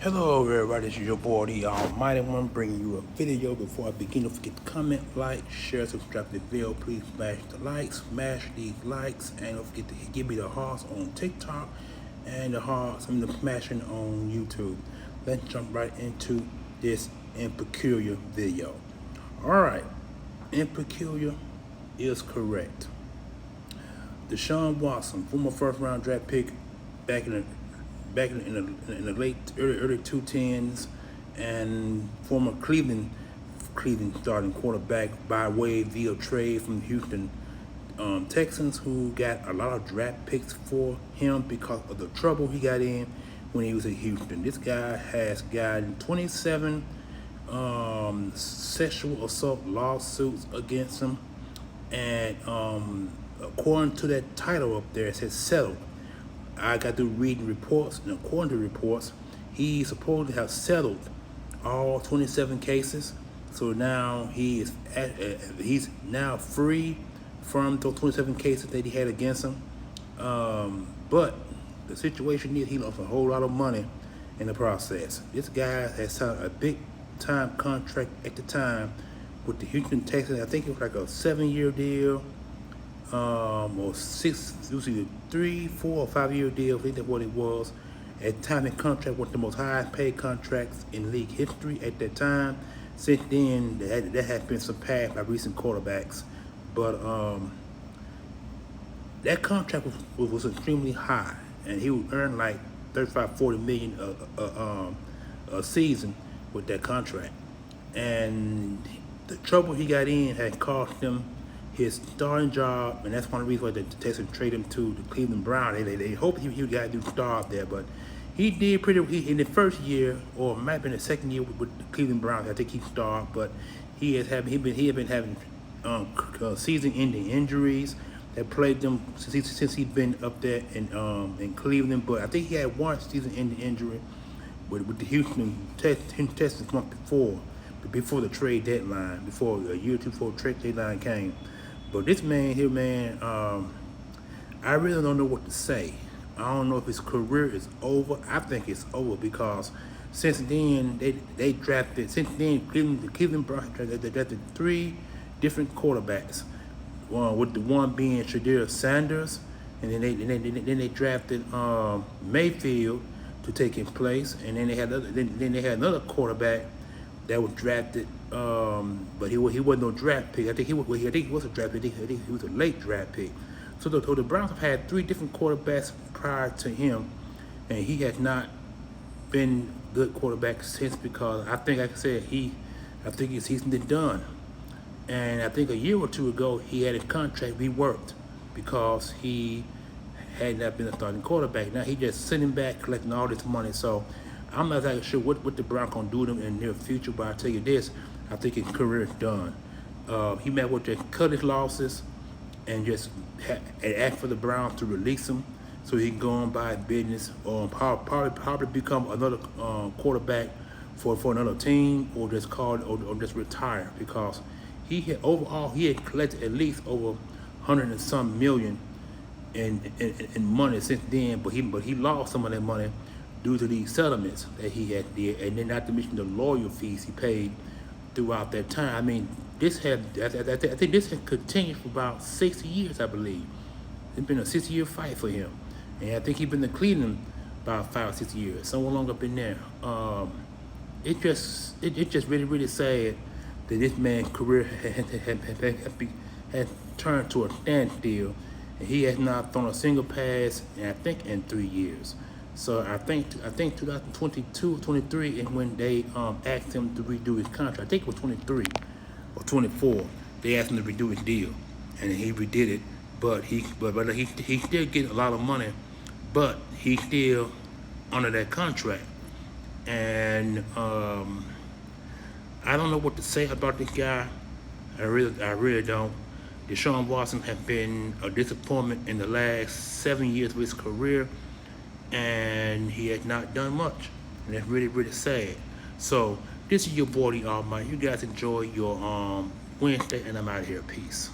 Hello everybody, this is your boy the Almighty One bringing you a video. Before I begin, don't forget to comment, like, share, subscribe to the video. Please smash the likes, smash these likes, and don't forget to give me the hearts on TikTok and the hearts and the smashing on YouTube. Let's jump right into this In Peculiar video. Alright, In Peculiar is correct. Deshaun Watson, former first round draft pick back in the late early 2010s, and former Cleveland starting quarterback by way via trade from Houston Texans, who got a lot of draft picks for him because of the trouble he got in when he was at Houston. This guy has gotten 27 sexual assault lawsuits against him, and according to that title up there, it says settled. I got to reading reports, and according to reports, he supposedly has settled all 27 cases. So now he's now free from those 27 cases that he had against him. But the situation is he lost a whole lot of money in the process. This guy has signed a big time contract at the time with the Houston Texans. I think it was like a 7-year deal. Or 3, 4, or 5-year deal. I think that's what it was. At the time, the contract was the most highest paid contracts in league history at that time. Since then, there has been surpassed by recent quarterbacks. But that contract was extremely high, and he would earn like 35, 40 million a season with that contract. And the trouble he got in had cost him his starting job, and that's one of the reasons why the Texans traded him to the Cleveland Browns. They hoped he got to start there, but he did pretty. In the first year, or might have been the second year with the Cleveland Browns, I think he started. But he had been having season-ending injuries that plagued him since he's been up there in Cleveland. But I think he had one season-ending injury with the Houston Texans month before the trade deadline, before a year or two before the trade deadline came. But this man here, man, I really don't know what to say. I don't know if his career is over. I think it's over because since then they drafted. Since then, the Cleveland Browns they drafted 3 different quarterbacks. With the one being Shedeur Sanders, and then they drafted Mayfield to take his place, and then they had another quarterback that was drafted, but he wasn't no draft pick. I think he was a draft pick. I think he was a late draft pick. So the Browns have had 3 different quarterbacks prior to him, and he has not been good quarterback since, because I think, like I said, I think his season is done. And I think a year or two ago he had a contract reworked because he had not been a starting quarterback. Now he just sitting back collecting all this money. So I'm not exactly sure what the Browns gonna do to him in the near future, but I'll tell you this, I think his career is done. He might well just cut his losses and just ask for the Browns to release him so he can go on by his business, or probably become another quarterback for another team, or just just retire, because he had collected at least over 100 and some million in money since then, but he lost some of that money due to these settlements that he had did, and then not to mention the lawyer fees he paid throughout that time. I mean, I think this has continued for about 60 years, I believe. It's been a 60-year fight for him, and I think he's been in Cleveland about 5 or 6 years, somewhere long up in there. It just really sad that this man's career had turned to a standstill, and he has not thrown a single pass, and I think in 3 years. So I think 2022 or 23 is when they asked him to redo his contract. I think it was 23 or 24. They asked him to redo his deal, and he redid it. But he still getting a lot of money, but he's still under that contract. And I don't know what to say about this guy. I really don't. Deshaun Watson has been a disappointment in the last 7 years of his career, and he has not done much, and that's really sad. So this is your boy the Almighty. You guys enjoy your Wednesday, and I'm out of here. Peace.